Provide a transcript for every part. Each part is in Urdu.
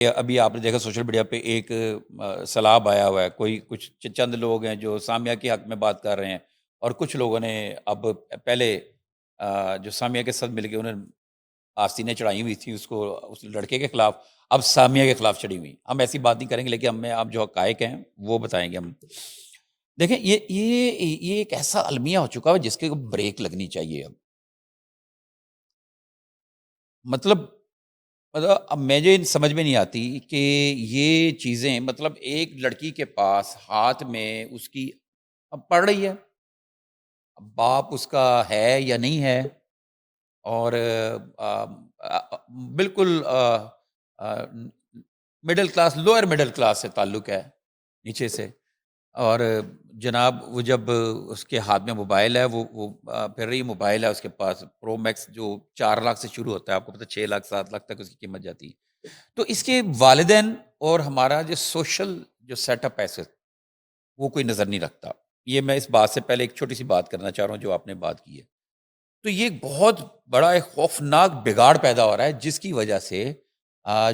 ابھی آپ نے دیکھا سوشل میڈیا پہ ایک سیلاب آیا ہوا ہے، کوئی کچھ چند لوگ ہیں جو سامیہ کے حق میں بات کر رہے ہیں، اور کچھ لوگوں نے اب پہلے جو سامیہ کے ساتھ مل کے انہوں نے آستینیں چڑھائی ہوئی تھی اس لڑکے کے خلاف، اب سامیہ کے خلاف چڑھی ہوئی. ہم ایسی بات نہیں کریں گے، لیکن ہمیں آپ جو حقائق ہیں وہ بتائیں گے. ہم دیکھیں یہ ایک ایسا المیہ ہو چکا ہے جس کے بریک لگنی چاہیے. مطلب اب مجھے سمجھ میں نہیں آتی کہ یہ چیزیں، مطلب ایک لڑکی کے پاس ہاتھ میں اس کی اب پڑھ رہی ہے، اب باپ اس کا ہے یا نہیں ہے، اور بالکل middle class, lower middle class سے تعلق ہے، نیچے سے. اور جناب وہ جب اس کے ہاتھ میں موبائل ہے، وہ پھر رہی موبائل ہے اس کے پاس، پرو میکس، جو 4 لاکھ سے شروع ہوتا ہے، آپ کو پتہ 6 لاکھ 7 لاکھ تک اس کی قیمت جاتی ہے. تو اس کے والدین اور ہمارا جو سوشل جو سیٹ اپ ہے وہ کوئی نظر نہیں رکھتا. یہ میں اس بات سے پہلے ایک چھوٹی سی بات کرنا چاہ رہا ہوں جو آپ نے بات کی ہے. تو یہ بہت بڑا ایک خوفناک بگاڑ پیدا ہو رہا ہے، جس کی وجہ سے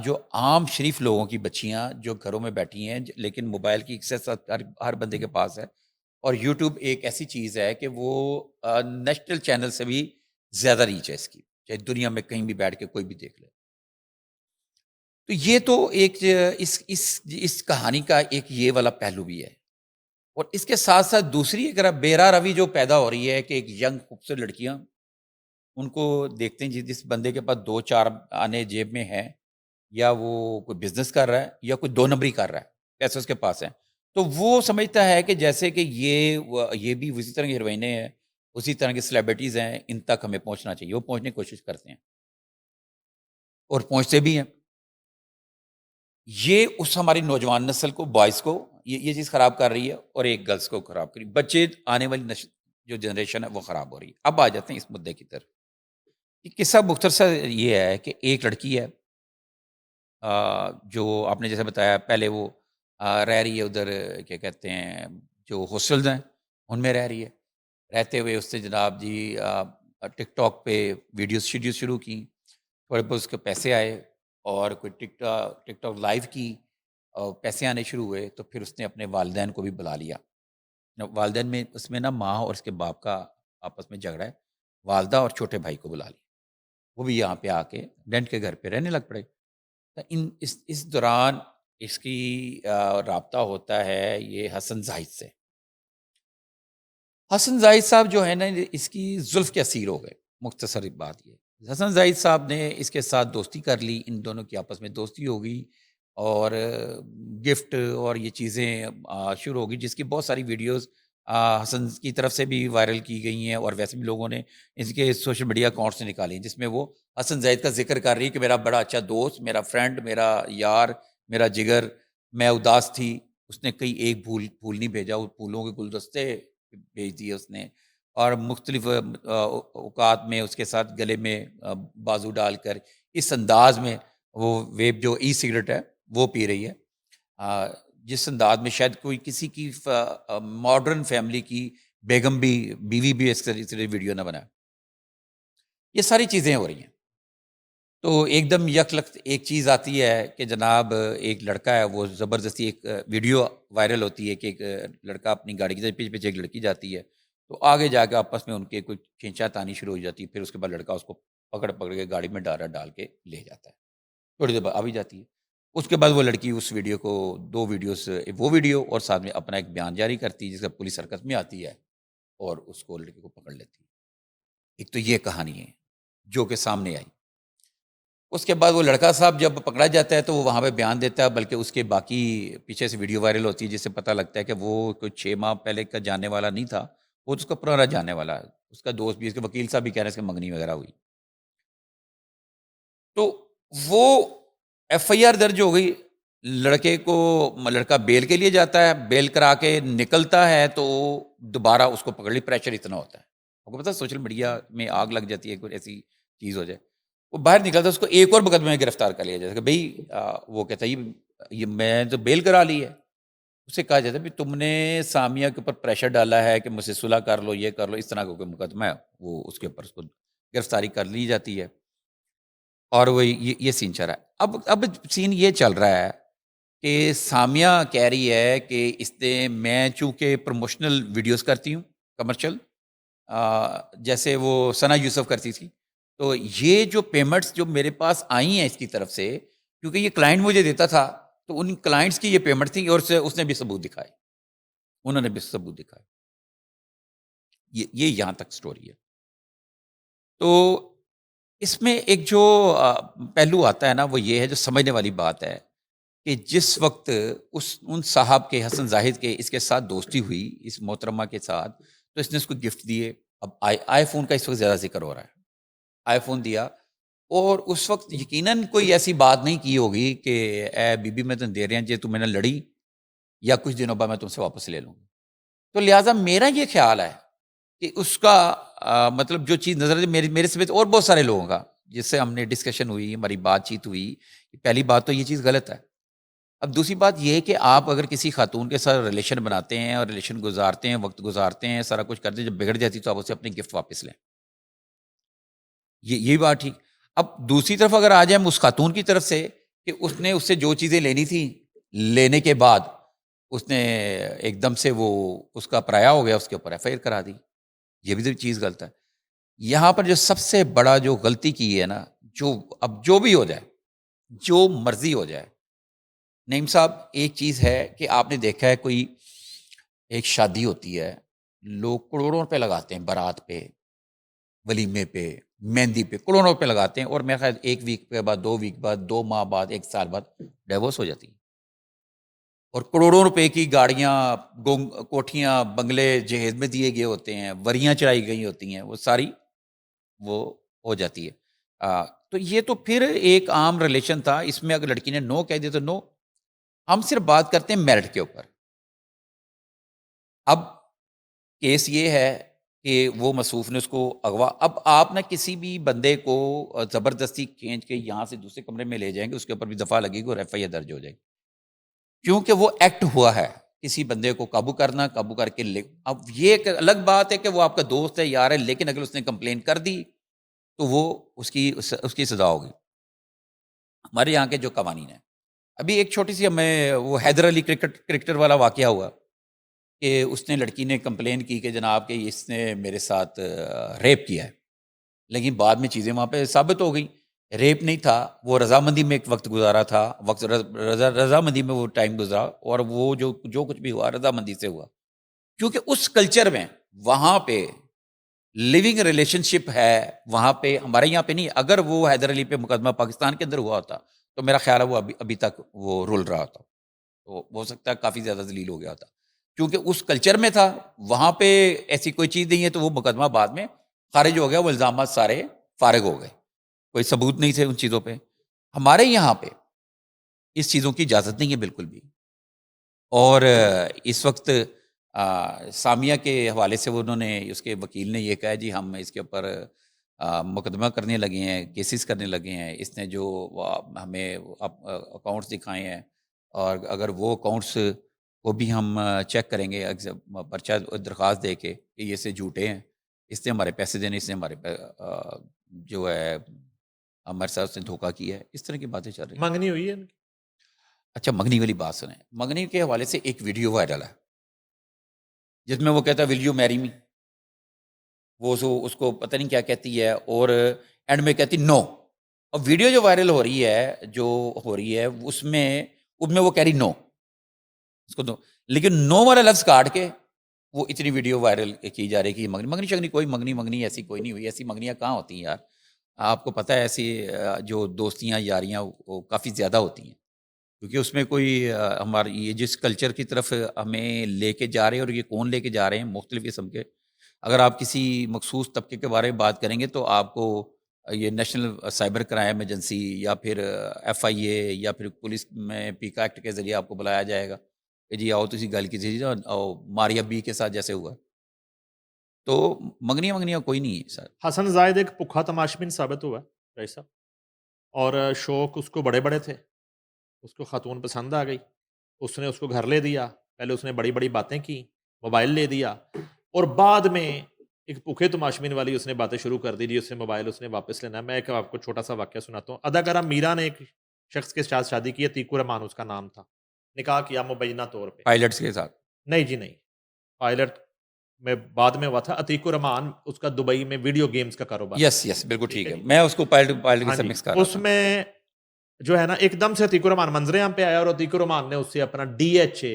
جو عام شریف لوگوں کی بچیاں جو گھروں میں بیٹھی ہیں، لیکن موبائل کی ایکسیس ہر بندے کے پاس ہے، اور یوٹیوب ایک ایسی چیز ہے کہ وہ نیشنل چینل سے بھی زیادہ ریچ ہے اس کی، چاہے دنیا میں کہیں بھی بیٹھ کے کوئی بھی دیکھ لے. تو یہ تو ایک اس کہانی کا ایک یہ والا پہلو بھی ہے. اور اس کے ساتھ ساتھ دوسری ایک بیرا روی جو پیدا ہو رہی ہے کہ ایک ینگ خوبصورت لڑکیاں ان کو دیکھتے ہیں جس بندے کے پاس 2 4 آنے جیب میں ہے، یا وہ کوئی بزنس کر رہا ہے یا کوئی 2 نمبری کر رہا ہے، پیسے اس کے پاس ہیں، تو وہ سمجھتا ہے کہ جیسے کہ یہ بھی اسی طرح کی ہیروئنیں ہیں، اسی طرح کی سیلیبریٹیز ہیں، ان تک ہمیں پہنچنا چاہیے. وہ پہنچنے کی کوشش کرتے ہیں اور پہنچتے بھی ہیں. یہ اس ہماری نوجوان نسل کو، بوائز کو یہ چیز خراب کر رہی ہے، اور ایک گرلس کو خراب کر رہی ہے. بچے، آنے والی جو جنریشن ہے وہ خراب ہو رہی ہے. اب آ جاتے ہیں اس مدعے کی طرف. یہ قصہ مختصر یہ ہے کہ ایک لڑکی ہے، جو آپ نے جیسے بتایا پہلے، وہ رہ رہی ہے ادھر، کیا کہتے ہیں، جو ہاسٹلز ہیں ان میں رہ رہی ہے. رہتے ہوئے اس سے جناب جی ٹک ٹاک پہ ویڈیوز شروع کی، تھوڑے بہت اس کے پیسے آئے، اور کوئی ٹک ٹاک لائیو کی، اور پیسے آنے شروع ہوئے. تو پھر اس نے اپنے والدین کو بھی بلا لیا. والدین میں اس میں نا ماں اور اس کے باپ کا آپس میں جھگڑا ہے، والدہ اور چھوٹے بھائی کو بلا لیا. وہ بھی یہاں پہ آ کے رینٹ کے گھر پہ رہنے لگ پڑے. تو اس دوران اس کی رابطہ ہوتا ہے یہ حسن زاہد سے. حسن زاہد صاحب جو ہے نا، اس کی زلف کے اسیر ہو گئے. مختصر بات یہ، حسن زاہد صاحب نے اس کے ساتھ دوستی کر لی، ان دونوں کی آپس میں دوستی ہو گئی، اور گفٹ اور یہ چیزیں شروع ہو گئی، جس کی بہت ساری ویڈیوز حسن کی طرف سے بھی وائرل کی گئی ہیں، اور ویسے بھی لوگوں نے اس کے سوشل میڈیا اکاؤنٹ سے نکالی ہیں، جس میں وہ حسن زاہد کا ذکر کر رہی ہے کہ میرا بڑا اچھا دوست، میرا فرینڈ، میرا یار، میرا جگر، میں اداس تھی، اس نے کئی ایک پھول نہیں بھیجا، وہ پھولوں کے گلدستے بھیج دیے اس نے، اور مختلف اوقات میں اس کے ساتھ گلے میں بازو ڈال کر اس انداز میں وہ ویب جو ای سگریٹ ہے وہ پی رہی ہے، جس انداز میں شاید کوئی کسی کی ماڈرن فیملی کی بیگم بھی، بیوی بھی اس طرح ویڈیو نہ بنائے. یہ ساری چیزیں ہو رہی ہیں. تو ایک دم یک لخت ایک چیز آتی ہے کہ جناب ایک لڑکا ہے، وہ زبردستی ایک ویڈیو وائرل ہوتی ہے کہ ایک لڑکا اپنی گاڑی کے پیچھے پیچھے ایک لڑکی جاتی ہے، تو آگے جا کے آپس میں ان کے کوئی کھینچا تانی شروع ہو جاتی ہے. پھر اس کے بعد لڑکا اس کو پکڑ کے گاڑی میں ڈال کے لے جاتا ہے. تھوڑی دیر بعد آ بھی جاتی ہے. اس کے بعد وہ لڑکی اس ویڈیو کو، 2 ویڈیوز، وہ ویڈیو اور ساتھ میں اپنا ایک بیان جاری کرتی ہے، جس کا پولیس حرکت میں آتی ہے اور اس کو، لڑکی کو پکڑ لیتی ہے. ایک تو یہ کہانی ہے جو کہ سامنے آئی. اس کے بعد وہ لڑکا صاحب جب پکڑا جاتا ہے تو وہ وہاں پہ بیان دیتا ہے، بلکہ اس کے باقی پیچھے سے ویڈیو وائرل ہوتی ہے، جس سے پتہ لگتا ہے کہ وہ کوئی 6 ماہ پہلے کا جاننے والا نہیں تھا، وہ تو اس کا پرانا جاننے والا ہے. اس کا دوست بھی، اس کے وکیل صاحب بھی کہہ رہے ہیں اس کی منگنی وغیرہ ہوئی. تو وہ ایف آئی آر درج ہو گئی. لڑکے کو، لڑکا بیل کے لیے جاتا ہے، بیل کرا کے نکلتا ہے تو دوبارہ اس کو پکڑ لی. پریشر اتنا ہوتا ہے، آپ کو پتا سوشل میڈیا میں آگ لگ جاتی ہے، کوئی ایسی چیز ہو جائے. وہ باہر نکلتا ہے، اس کو ایک اور مقدمے میں گرفتار کر لیا جاتا ہے کہ بھائی وہ کہتا ہے یہ میں تو بیل کرا لی ہے. اسے کہا جاتا ہے کہ تم نے سامیہ کے اوپر پریشر ڈالا ہے کہ مجھ سے صلح کر لو، یہ کر لو، اس طرح کا کوئی مقدمہ ہے، وہ اس کے اوپر اس کو گرفتاری کر لی جاتی ہے. اور وہ یہ سین چل رہا ہے. اب سین یہ چل رہا ہے کہ سامیہ کہہ رہی ہے کہ اس نے میں چونکہ پروموشنل ویڈیوز کرتی ہوں کمرشل جیسے وہ ثنا یوسف کرتی تھی, تو یہ جو پیمنٹس جو میرے پاس آئی ہیں اس کی طرف سے, کیونکہ یہ کلائنٹ مجھے دیتا تھا, تو ان کلائنٹس کی یہ پیمنٹ تھی اور اس نے بھی ثبوت دکھائے, انہوں نے بھی ثبوت دکھائے. یہ یہاں تک سٹوری ہے. تو اس میں ایک جو پہلو آتا ہے نا, وہ یہ ہے جو سمجھنے والی بات ہے کہ جس وقت ان صاحب کے حسن زاہد کے اس کے ساتھ دوستی ہوئی اس محترمہ کے ساتھ, تو اس نے اس کو گفٹ دیے. اب آئی فون کا اس وقت زیادہ ذکر ہو رہا ہے, آئی فون دیا, اور اس وقت یقیناً کوئی ایسی بات نہیں کی ہوگی کہ اے بی بی میں تم دے رہے ہیں جی تم میں نے لڑی یا کچھ دنوں بعد میں تم سے واپس لے لوں گا. تو لہٰذا میرا یہ خیال ہے کہ اس کا مطلب جو چیز نظر میرے سمیت اور بہت سارے لوگوں کا جس سے ہم نے ڈسکشن ہوئی, ہماری بات چیت ہوئی, پہلی بات تو یہ چیز غلط ہے. اب دوسری بات یہ ہے کہ آپ اگر کسی خاتون کے ساتھ ریلیشن بناتے ہیں اور ریلیشن گزارتے ہیں, وقت گزارتے ہیں, سارا کچھ کرتے ہیں, جب بگڑ جاتی تو آپ اسے اپنی گفٹ واپس لیں, یہ بات ٹھیک. اب دوسری طرف اگر آ جائیں اس خاتون کی طرف سے کہ اس نے اس سے جو چیزیں لینی تھی, لینے کے بعد اس نے ایک دم سے وہ اس کا پرایا ہو گیا, اس کے اوپر ایف آئی آر کرا دی, یہ بھی تو چیز غلط ہے. یہاں پر جو سب سے بڑا جو غلطی کی ہے نا, اب جو بھی ہو جائے, جو مرضی ہو جائے, نعیم صاحب ایک چیز ہے کہ آپ نے دیکھا ہے کوئی ایک شادی ہوتی ہے, لوگ کروڑوں روپے لگاتے ہیں بارات پہ, ولیمے پہ, مہندی پہ, کروڑوں روپے لگاتے ہیں, اور میرا خیال 1 ویک کے بعد, 2 ویک بعد, 2 ماہ بعد, 1 سال بعد ڈیورس ہو جاتی ہے. اور کروڑوں روپے کی گاڑیاں, کوٹھیاں, بنگلے جہیز میں دیے گئے ہوتے ہیں, وریاں چڑھائی گئی ہوتی ہیں, وہ ساری وہ ہو جاتی ہے. تو یہ تو پھر ایک عام ریلیشن تھا, اس میں اگر لڑکی نے نو کہہ دیا تو نو. ہم صرف بات کرتے ہیں میرٹ کے اوپر. اب کیس یہ ہے کہ وہ مصروف نے اس کو اغوا, اب آپ نہ کسی بھی بندے کو زبردستی کھینچ کے یہاں سے دوسرے کمرے میں لے جائیں گے, اس کے اوپر بھی دفعہ لگے گی اور ایف آئی آر درج ہو جائے گی, کیونکہ وہ ایکٹ ہوا ہے کسی بندے کو قابو کرنا, قابو کر کے لے. اب یہ ایک الگ بات ہے کہ وہ آپ کا دوست ہے, یار ہے, لیکن اگر اس نے کمپلین کر دی تو وہ اس کی سزا ہوگی. ہمارے یہاں کے جو قوانین ہیں, ابھی ایک چھوٹی سی ہمیں وہ حیدر علی کرکٹر والا واقعہ ہوا کہ اس نے لڑکی نے کمپلین کی کہ جناب کہ اس نے میرے ساتھ ریپ کیا ہے, لیکن بعد میں چیزیں وہاں پہ ثابت ہو گئی ریپ نہیں تھا, وہ رضامندی میں ایک وقت گزارا تھا, رضامندی میں وہ ٹائم گزرا, اور وہ جو کچھ بھی ہوا رضامندی سے ہوا, کیونکہ اس کلچر میں وہاں پہ لیونگ ریلیشن شپ ہے, وہاں پہ ہمارے یہاں پہ نہیں. اگر وہ حیدر علی پہ مقدمہ پاکستان کے اندر ہوا ہوتا تو میرا خیال ہے وہ ابھی تک وہ رول رہا ہوتا, تو ہو سکتا ہے کافی زیادہ ذلیل ہو گیا ہوتا, کیونکہ اس کلچر میں تھا. وہاں پہ ایسی کوئی چیز نہیں ہے, تو وہ مقدمہ بعد میں خارج ہو گیا, وہ الزامات سارے فارغ ہو گئے, کوئی ثبوت نہیں تھے ان چیزوں پہ. ہمارے یہاں پہ اس چیزوں کی اجازت نہیں ہے بالکل بھی. اور اس وقت سامیہ کے حوالے سے انہوں نے, اس کے وکیل نے یہ کہا جی ہم اس کے اوپر مقدمہ کرنے لگے ہیں, کیسز کرنے لگے ہیں, اس نے جو ہمیں اکاؤنٹس دکھائے ہیں, اور اگر وہ اکاؤنٹس کو بھی ہم چیک کریں گے پرچہ درخواست دے کے کہ یہ سے جھوٹے ہیں, اس نے ہمارے پیسے دینے, اس نے ہمارے جو ہے ہمارے ساتھ اس نے دھوکہ کیا ہے, اس طرح کی باتیں چل رہی ہیں. منگنی ہوئی ہے ان کی. اچھا منگنی والی بات سنیں. منگنی کے حوالے سے ایک ویڈیو وائرل ہے جس میں وہ کہتا ہے ول یو میری می, وہ اس کو پتہ نہیں کیا کہتی ہے, اور اینڈ میں کہتی نو. اور ویڈیو جو وائرل ہو رہی ہے اس میں وہ کہہ رہی نو, اس کو دو, لیکن نو والا لفظ کاٹ کے وہ اتنی ویڈیو وائرل کی جا رہی ہے کہ منگنی شگنی کوئی منگنی ایسی کوئی نہیں ہوئی. ایسی منگنیاں کہاں ہوتی ہیں یار, آپ کو پتہ ہے ایسی جو دوستیاں یاریاں وہ کافی زیادہ ہوتی ہیں, کیونکہ اس میں کوئی ہماری یہ جس کلچر کی طرف ہمیں لے کے جا رہے ہیں, اور یہ کون لے کے جا رہے ہیں مختلف قسم کے. اگر آپ کسی مخصوص طبقے کے بارے میں بات کریں گے تو آپ کو یہ نیشنل سائبر کرائم ایجنسی یا پھر ایف آئی اے یا پھر پولیس میں پیکا ایکٹ کے ذریعے آپ کو بلایا جائے گا کہ جی آؤ تسی گل کسی ماریا بی کے ساتھ جیسے ہوا. تو منگنیاں کوئی نہیں ہے سر. حسن زاہد ایک پکھا تماشبین ثابت ہوا ہے رئیس صاحب, اور شوق اس کو بڑے بڑے تھے, اس کو خاتون پسند آ گئی, اس نے اس کو گھر لے دیا, پہلے اس نے بڑی بڑی باتیں کی, موبائل لے دیا, اور بعد میں ایک بھوکے تماشبین والی اس نے باتیں شروع کر دی جی، اس نے موبائل اس نے واپس لینا ہے. میں ایک آپ کو چھوٹا سا واقعہ سناتا ہوں. اداکارہ میرا نے ایک شخص کے ساتھ شادی کی ہے، عتیق الرحمان اس کا نام تھا. نکاح کیا مبینہ طور پہ. پائلٹس کے ساتھ. نہیں جی نہیں، پائلٹ میں بعد میں ہوا تھا. عتیق الرحمان اس کا دبئی میں ویڈیو گیمز کا کاروبار. یس بالکل ٹھیک ہے. میں اس کو پائلٹ کے ہاں ساتھ جی، مکس کر رہا اس تھا. میں جو ہے نا ایک دم سے عتیق الرحمان منظر عام پہ آیا اور عتیق الرحمان نے اس سے اپنا DHA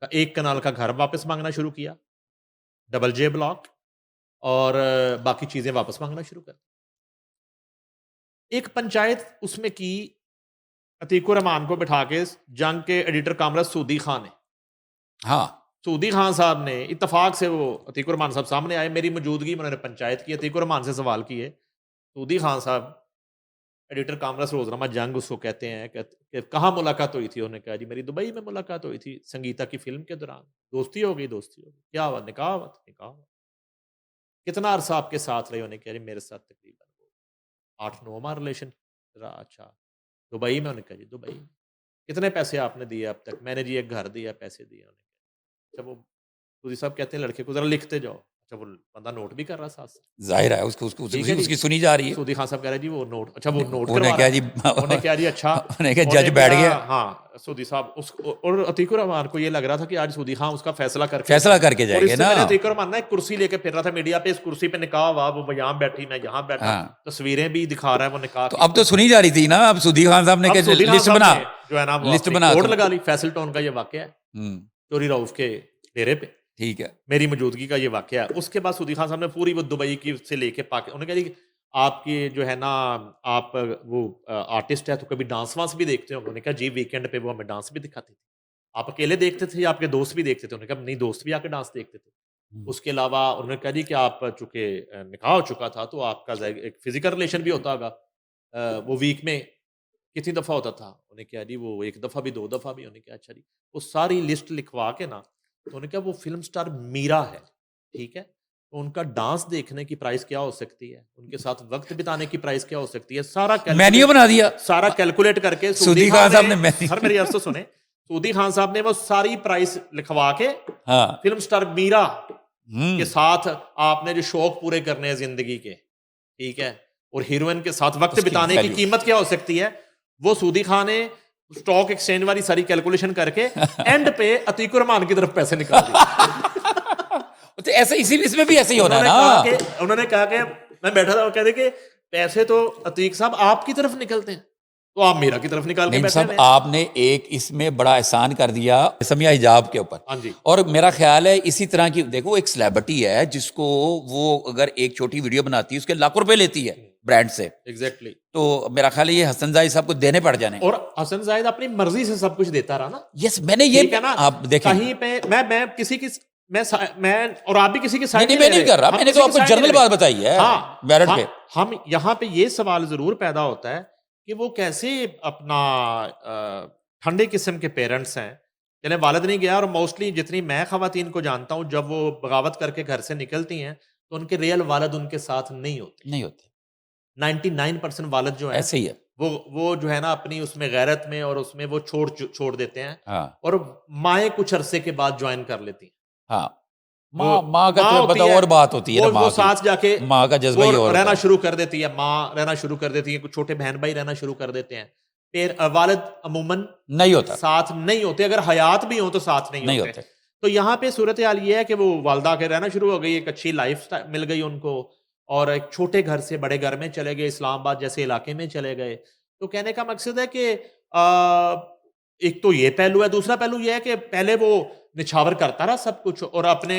کا 1 کنال کا گھر واپس مانگنا شروع کیا، ڈبل جے بلاک، اور باقی چیزیں واپس مانگنا شروع کر. ایک پنچایت اس میں کی عتیق الرحمان کو بٹھا کے جنگ کے ایڈیٹر کامرہ سعودی خان نے. ہاں سعودی خان صاحب نے اتفاق سے وہ عتیق الرحمان صاحب سامنے آئے، میری موجودگی میں انہوں نے پنچایت کی، عتیق الرحمان سے سوال کیے. سعودی خان صاحب ایڈیٹر کامرس روزنامہ جنگ اس کو کہتے ہیں کہ کہاں ملاقات ہوئی تھی؟ انہوں نے کہا جی میری دبئی میں ملاقات ہوئی تھی سنگیتا کی فلم کے دوران. دوستی ہو گئی. کیا ہوا؟ نکاح ہوا. کتنا عرصہ آپ کے ساتھ رہے؟ انہوں نے کہا جی میرے ساتھ تقریباً 8-9 ماہ ریلیشن رہا. اچھا دبئی میں؟ انہوں نے کہا جی دبئی میں. کتنے پیسے آپ نے دیے اب تک؟ میں نے جی ایک گھر دیا، پیسے دیے. انہوں نے کہا اچھا وہ سعودی صاحب کہتے ہیں لڑکے کو ذرا لکھتے جاؤ. اچھا وہ بندہ نوٹ بھی کر رہا ساتھ سے. ظاہر ہے اس کی سنی جا رہی ہے. سعودی خان صاحب کہہ رہے ہیں جی وہ نوٹ. اچھا وہ نوٹ انہوں نے کروا کہا رہا جی ہے. انہوں نے کہا جی اچھا. انہوں نے کہا جج بیٹھ گیا. ہاں سعودی صاحب اس اور عتیق الرحمان کو یہ لگ رہا تھا کہ آج سعودی خان اس کا فیصلہ کر کے جائے گا نا. عتیق الرحمان نا ایک کرسی لے کے پھر رہا تھا میڈیا پہ، اس کرسی پہ نکاح ہوا، وہ یہاں بیٹھی میں یہاں بیٹھا، تصویریں بھی دکھا رہا ہے وہ نکاح. تو اب تو سنی جا رہی تھی نا. اب سعودی خان صاحب نے لسٹ بنا جو ہے نا لسٹ بنا کوڈ لگا لی. فیصل ٹون کا یہ واقعہ ہے چوری رؤف کے ڈیرے پہ. ٹھیک ہے. میری موجودگی کا یہ واقعہ ہے. اس کے بعد سعودی خان صاحب نے پوری وہ دبئی کی سے لے کے انہوں نے کہا جی آپ کی جو ہے نا آپ وہ آرٹسٹ ہے تو کبھی ڈانس وانس بھی دیکھتے ہو؟ انہوں نے کہا جی ویکینڈ پہ وہ ہمیں ڈانس بھی دکھاتی تھی. آپ اکیلے دیکھتے تھے یا آپ کے دوست بھی دیکھتے تھے؟ انہوں نے کہا نہیں دوست بھی آ کے ڈانس دیکھتے تھے. اس کے علاوہ انہوں نے کہا جی کہ آپ چونکہ نکاح ہو چکا تھا تو آپ کا ایک فزیکل ریلیشن بھی ہوتا ہوگا، وہ ویک میں کتنی دفعہ ہوتا تھا؟ انہوں نے کہا جی وہ 1 دفعہ بھی 2 دفعہ بھی. انہوں نے کہا اچھا جی. وہ ساری لسٹ لکھوا کے نا تو انہوں نے کہا وہ فلم سٹار میرا ہے، ٹھیک ہے، تو ان کا ڈانس دیکھنے کی پرائس کیا ہو سکتی ہے، ان کے ساتھ وقت بتانے کی پرائس کیا ہو سکتی ہے، سارا مینیو بنا دیا، سارا کیلکولیٹ کر کے سعودی خان صاحب نے سر میری عرض تو سنیں، سعودی خان صاحب نے وہ ساری پرائس لکھوا کے فلم سٹار میرا کے ساتھ آپ نے جو شوق پورے کرنے ہیں زندگی کے، ٹھیک ہے، اور ہیروئن کے ساتھ وقت بتانے کی قیمت کیا ہو سکتی ہے، وہ سعودی خان نے اسٹاک ایکسچینج والی ساری کیلکولیشن کر کے اینڈ پہ عتیق الرحمان کی طرف پیسے نکال دیے. ایسے اس میں بھی ایسے ہی ہونا ہے نا. انہوں نے کہا کہ میں بیٹھا تھا، وہ کہہ رہے کہ پیسے تو عتیق صاحب آپ کی طرف نکلتے ہیں تو آپ میرا کی طرف نکال کے بیٹھے ہیں. آپ نے ایک اس میں بڑا احسان کر دیا سمیہ حجاب کے اوپر. اور میرا خیال ہے اسی طرح کی دیکھو ایک سلیبریٹی ہے جس کو وہ اگر ایک چھوٹی ویڈیو بناتی ہے اس کے لاکھوں روپے لیتی ہے برانڈ سے. ایگزیکٹلی. تو میرا خیال ہے یہ حسن زاہد صاحب کو دینے پڑ جانے. اور حسن زاہد اپنی مرضی سے سب کچھ دیتا رہا نا. یس میں نے یہ آپ دیکھیں کہیں پہ میں کسی کی میں اور آپ بھی کسی کی سائڈ نہیں کر رہا، میں نے تو آپ کو جنرل بات بتائی ہے. ہم یہاں پہ یہ سوال ضرور پیدا ہوتا ہے کہ وہ کیسے اپنا ٹھنڈے قسم کے پیرنٹس ہیں. چلے والد نہیں گیا، اور موسٹلی جتنی میں خواتین کو جانتا ہوں جب وہ بغاوت کر کے گھر سے نکلتی ہیں تو ان کے ریئل والد ان کے ساتھ نہیں ہوتے. 99% والد جو ہیں ایسے ہی ہے، وہ جو ہے نا اپنی اس میں غیرت میں اور اس میں وہ چھوڑ دیتے ہیں، اور مائیں کچھ عرصے کے بعد جوائن کر لیتی ہیں. ہاں ماں کا پتہ اور بات ہوتی ہے، وہ ساتھ جا کے ماں کا جذبہ ہی اور رہنا شروع کر دیتی ہے، ماں رہنا شروع کر دیتی ہے، کچھ چھوٹے بہن بھائی رہنا شروع کر دیتے ہیں. پھر والد عموماً نہیں ہوتا، ساتھ نہیں ہوتے، اگر حیات بھی ہوں تو ساتھ نہیں ہوتے. تو یہاں پہ صورتحال یہ ہے کہ وہ والدہ کے رہنا شروع ہو گئی، ایک اچھی لائف مل گئی ان کو، اور ایک چھوٹے گھر سے بڑے گھر میں چلے گئے، اسلام آباد جیسے علاقے میں چلے گئے. تو کہنے کا مقصد ہے کہ ایک تو یہ پہلو ہے، دوسرا پہلو یہ ہے کہ پہلے وہ نچھاور کرتا رہا سب کچھ، اور اپنے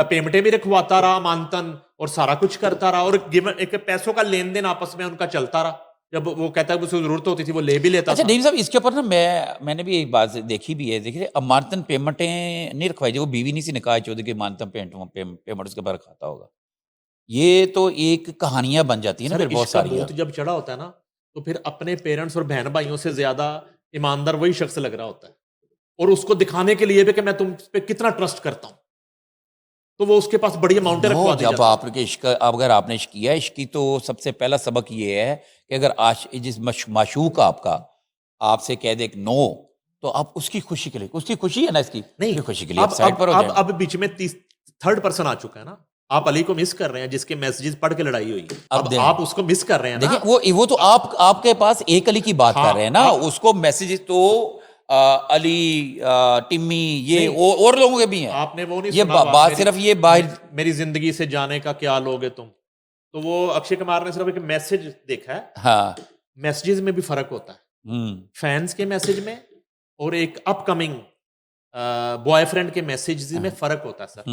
پیمنٹیں بھی رکھواتا رہا مانتن، اور سارا کچھ کرتا رہا، اور ایک پیسوں کا لین دین آپس میں ان کا چلتا رہا. جب وہ کہتا ہے کہ اسے ضرورت ہوتی تھی وہ لے بھی لیتا. اچھا ڈیم صاحب اس کے اوپر نا میں نے بھی ایک بات دیکھی بھی ہے، دیکھیے امانتن پیمنٹیں نہیں رکھوائی، جو وہ بیوی نہیں سی نکاح چودھری کی امانتن پیمنٹ اس کے بعد کھاتا ہوگا. یہ تو ایک کہانیاں بن جاتی ہیں نا پھر بہت ساری. جب چڑھا ہوتا ہے نا تو پھر اپنے پیرنٹس اور بہن بھائیوں سے زیادہ ایماندار وہی شخص لگ رہا ہوتا ہے، اور اس کو دکھانے کے لیے بھی کہ میں تم پہ کتنا ٹرسٹ کرتا ہوں، تو وہ اس کے پاس بڑی اماؤنٹ رکھوا دی. جب آپ کے عشق اگر آپ نے عشق کیا، عشق کی تو سب سے پہلا سبق یہ ہے کہ اگر جس معشوق آپ سے کہہ دے کہ نو، تو آپ اس کی خوشی کے لیے، اس کی خوشی ہے نا، اس کی نہیں خوشی کے لیے سائڈ پر ہو جائیں. اب بیچ میں 3rd پرسن آ چکا ہے نا. آپ علی کو مس کر رہے ہیں جس کے میسیجز پڑھ کے لڑائی ہوئی. اب دیکھیں- آپ اس کو مس کر رہے ہیں نا. دیکھیں وہ تو آپ کے پاس ایک علی کی بات کر رہے ہیں نا, اس کو میسیج تو علی ٹمی یہ اور لوگوں کے بھی ہیں. آپ نے وہ نہیں یہ سنا بات صرف یہ باہر میری زندگی سے جانے کا کیا لوگے تم, تو وہ اکشے کمار نے صرف ایک میسج دیکھا ہے. ہاں میسیجز میں بھی فرق ہوتا ہے, فینس کے میسج میں اور ایک اپ کمنگ بوائے فرینڈ کے میسیجز میں فرق ہوتا ہے سر.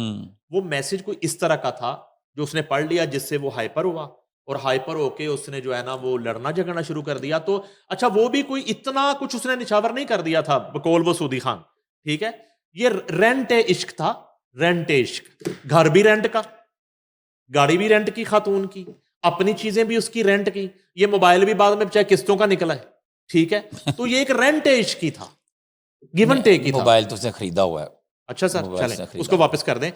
وہ میسج کوئی اس طرح کا تھا جو اس نے پڑھ لیا جس سے وہ ہائپر ہوا, اور ہائپر ہو کے اس نے جو ہے نا وہ لڑنا جھگڑنا شروع کر دیا. تو اچھا وہ بھی کوئی اتنا کچھ اس نے نچھاور نہیں کر دیا تھا بقول وہ سودی خان, ٹھیک ہے. یہ رینٹ عشق تھا, رینٹ عشق, گھر بھی رینٹ کا, گاڑی بھی رینٹ کی خاتون کی, اپنی چیزیں بھی اس کی رینٹ کی, یہ موبائل بھی بعد میں چاہے قسطوں کا نکلا ہے, ٹھیک ہے. تو یہ ایک رینٹ عشق کی تھا, گیون ٹیک کی تھا. موبائل تو اس نے خریدا ہوا ہے. اچھا سر چلیں اس کو واپس کر دیں.